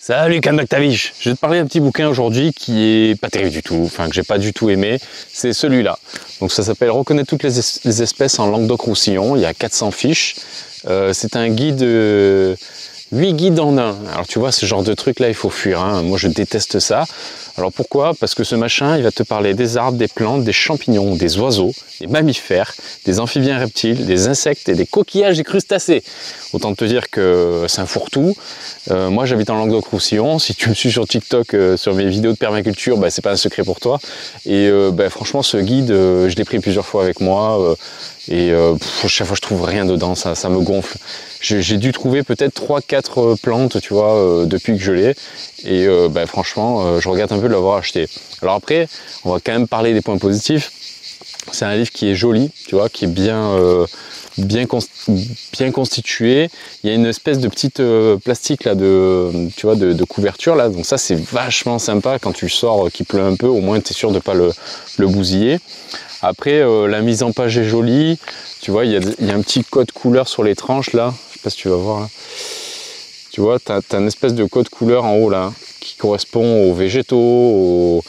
Salut Kanbaktavish, je vais te parler d'un petit bouquin aujourd'hui qui est pas terrible du tout, enfin que j'ai pas du tout aimé, c'est celui-là. Donc ça s'appelle Reconnaître toutes les espèces en Languedoc-Roussillon, il y a 400 fiches. C'est un guide, 8 guides en un. Alors tu vois, ce genre de truc là il faut fuir, hein. Moi je déteste ça. Alors pourquoi? Parce que ce machin il va te parler des arbres, des plantes, des champignons, des oiseaux, des mammifères, des amphibiens reptiles, des insectes et des coquillages et crustacés. Autant te dire que c'est un fourre-tout. Moi j'habite en Languedoc-Roussillon, si tu me suis sur TikTok sur mes vidéos de permaculture, c'est pas un secret pour toi. Et franchement ce guide, je l'ai pris plusieurs fois avec moi chaque fois je trouve rien dedans, ça me gonfle. J'ai dû trouver peut-être 3-4 plantes, tu vois, depuis que je l'ai. Et franchement, je regrette un peu de l'avoir acheté. Alors après, on va quand même parler des points positifs. C'est un livre qui est joli, tu vois, qui est bien constitué. Il y a une espèce de petite plastique là de couverture là, donc ça c'est vachement sympa quand tu sors, qu'il pleut un peu, au moins tu es sûr de ne pas le bousiller. Après la mise en page est jolie, tu vois, il y a un petit code couleur sur les tranches là, je sais pas si tu vas voir là. Tu vois, tu as une espèce de code couleur en haut là, qui correspond aux végétaux,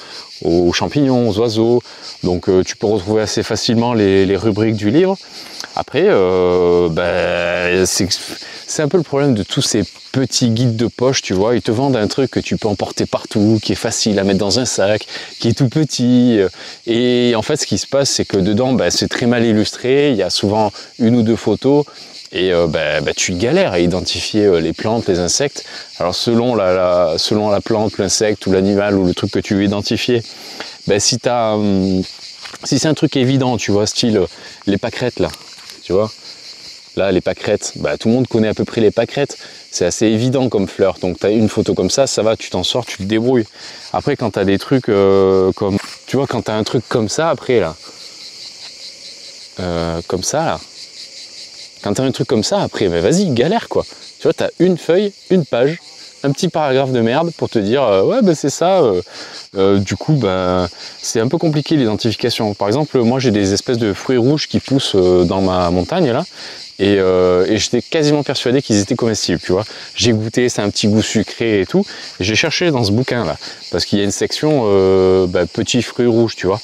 aux champignons, aux oiseaux. Donc tu peux retrouver assez facilement les rubriques du livre. Après, c'est un peu le problème de tous ces petits guides de poche, tu vois. Ils te vendent un truc que tu peux emporter partout, qui est facile à mettre dans un sac, qui est tout petit. Et en fait, ce qui se passe, c'est que dedans, c'est très mal illustré. Il y a souvent une ou deux photos. Et tu galères à identifier les plantes, les insectes. Alors selon la plante, l'insecte ou l'animal ou le truc que tu veux identifier, si c'est un truc évident, tu vois, style les pâquerettes là, tu vois, là les pâquerettes, tout le monde connaît à peu près les pâquerettes, c'est assez évident comme fleur, donc tu as une photo comme ça va, tu t'en sors, tu te débrouilles. Après quand tu as des trucs comme, tu vois, quand tu as un truc comme ça après là, comme ça là, quand tu as un truc comme ça après, vas-y, galère quoi. Tu vois, tu as une feuille, une page, un petit paragraphe de merde pour te dire c'est ça. Du coup, c'est un peu compliqué l'identification. Par exemple, moi j'ai des espèces de fruits rouges qui poussent dans ma montagne là. Et j'étais quasiment persuadé qu'ils étaient comestibles, tu vois. J'ai goûté, c'est un petit goût sucré et tout. Et j'ai cherché dans ce bouquin là, parce qu'il y a une section petits fruits rouges, tu vois.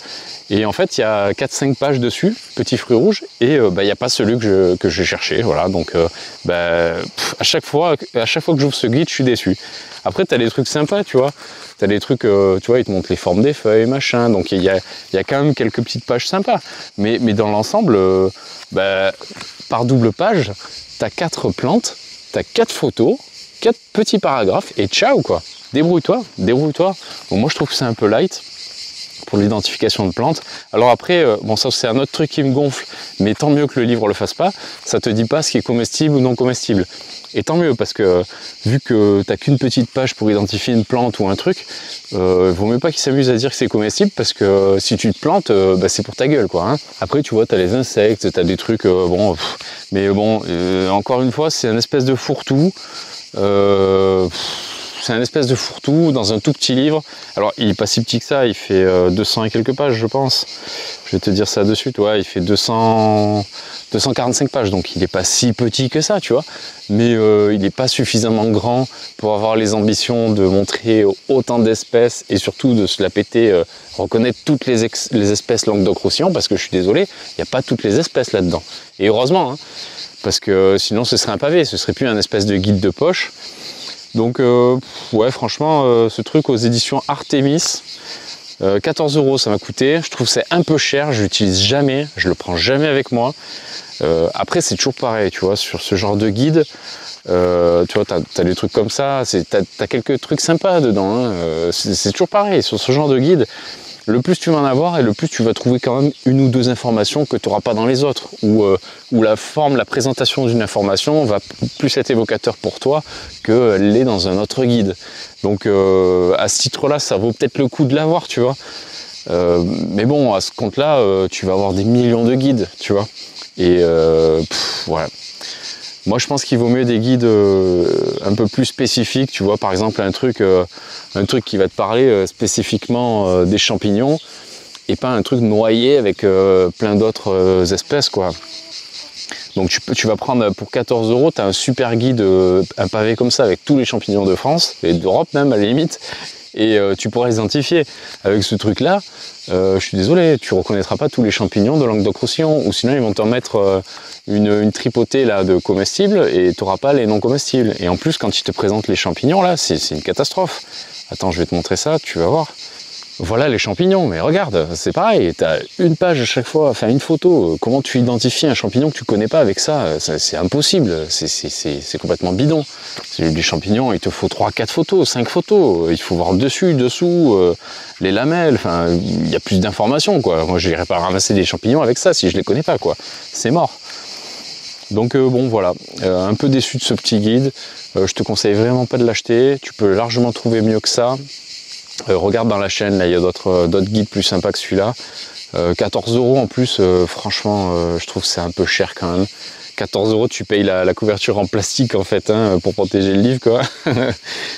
Et en fait, il y a 4-5 pages dessus, petits fruits rouges, et il n'y a pas celui que j'ai cherché, voilà. Donc, à chaque fois que j'ouvre ce guide, je suis déçu. Après, tu as des trucs sympas, tu vois. Tu as des trucs, tu vois, ils te montrent les formes des feuilles, machin. Donc, il y a quand même quelques petites pages sympas. Mais dans l'ensemble, par double page, tu as 4 plantes, tu as 4 photos, 4 petits paragraphes, et ciao, quoi. Débrouille-toi. Bon, moi, je trouve que c'est un peu light pour l'identification de plantes. Alors après, ça c'est un autre truc qui me gonfle, mais tant mieux que le livre le fasse pas, ça te dit pas ce qui est comestible ou non comestible. Et tant mieux, parce que vu que t'as qu'une petite page pour identifier une plante ou un truc, vaut mieux pas qu'ils s'amusent à dire que c'est comestible, parce que si tu te plantes, c'est pour ta gueule, quoi. Hein. Après, tu vois, t'as les insectes, t'as des trucs, encore une fois, c'est un espèce de fourre-tout. C'est un espèce de fourre-tout dans un tout petit livre. Alors, il n'est pas si petit que ça, il fait 200 et quelques pages, je pense. Je vais te dire ça de suite, ouais, il fait 245 pages, donc il n'est pas si petit que ça, tu vois. Mais il n'est pas suffisamment grand pour avoir les ambitions de montrer autant d'espèces et surtout de se la péter, reconnaître toutes les espèces Languedoc-Roussillon, parce que je suis désolé, il n'y a pas toutes les espèces là-dedans. Et heureusement, hein, parce que sinon ce serait un pavé, ce serait plus un espèce de guide de poche. Donc franchement, ce truc aux éditions Artemis, 14 € ça m'a coûté. Je trouve que c'est un peu cher, je l'utilise jamais, je le prends jamais avec moi. Après c'est toujours pareil, tu vois, sur ce genre de guide, tu vois, t'as des trucs comme ça, t'as quelques trucs sympas dedans, hein. C'est toujours pareil, sur ce genre de guide, le plus tu vas en avoir et le plus tu vas trouver quand même une ou deux informations que tu n'auras pas dans les autres, où la présentation d'une information va plus être évocateur pour toi qu'elle l'est dans un autre guide. Donc à ce titre-là, ça vaut peut-être le coup de l'avoir, tu vois. Mais bon, à ce compte-là, tu vas avoir des millions de guides, tu vois. Et voilà. Moi, je pense qu'il vaut mieux des guides un peu plus spécifiques, tu vois, par exemple un truc qui va te parler spécifiquement des champignons et pas un truc noyé avec plein d'autres espèces, quoi. Donc tu vas prendre pour 14 €, tu as un super guide, un pavé comme ça avec tous les champignons de France et d'Europe même à la limite. Et tu pourras les identifier. Avec ce truc là, je suis désolé, tu reconnaîtras pas tous les champignons de Languedoc-Roussillon, ou sinon ils vont t'en mettre une tripotée là de comestibles et tu n'auras pas les non comestibles. Et en plus quand ils te présentent les champignons là, c'est une catastrophe. Attends, je vais te montrer ça, tu vas voir. Voilà les champignons, mais regarde, c'est pareil, tu as une page à chaque fois, enfin une photo. Comment tu identifies un champignon que tu connais pas avec ça? C'est impossible, c'est complètement bidon. Les champignons, il te faut 3-4 photos, 5 photos, il faut voir dessus, dessous, les lamelles, enfin, il y a plus d'informations, quoi. Moi, je n'irai pas ramasser des champignons avec ça si je les connais pas, quoi. C'est mort. Donc bon, voilà, un peu déçu de ce petit guide. Je te conseille vraiment pas de l'acheter, tu peux largement trouver mieux que ça. Regarde dans la chaîne, là il y a d'autres guides plus sympas que celui-là. 14 € en plus, franchement, je trouve que c'est un peu cher quand même. 14 €, tu payes la couverture en plastique en fait, hein, pour protéger le livre, quoi.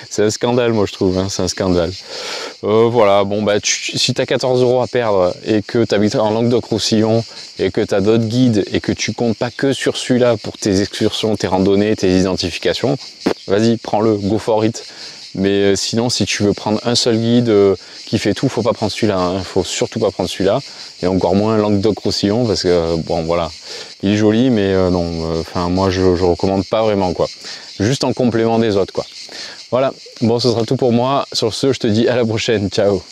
C'est un scandale, moi je trouve, hein, c'est un scandale. Voilà, bon bah si tu as 14 € à perdre et que tu habites en Languedoc-Roussillon et que tu as d'autres guides et que tu comptes pas que sur celui-là pour tes excursions, tes randonnées, tes identifications, vas-y, prends-le, go for it. Mais sinon, si tu veux prendre un seul guide qui fait tout, faut pas prendre celui-là. Hein. Faut surtout pas prendre celui-là. Et encore moins Languedoc-Roussillon parce que bon, voilà, il est joli, mais non. Enfin, moi, je recommande pas vraiment, quoi. Juste en complément des autres, quoi. Voilà. Bon, ce sera tout pour moi. Sur ce, je te dis à la prochaine. Ciao.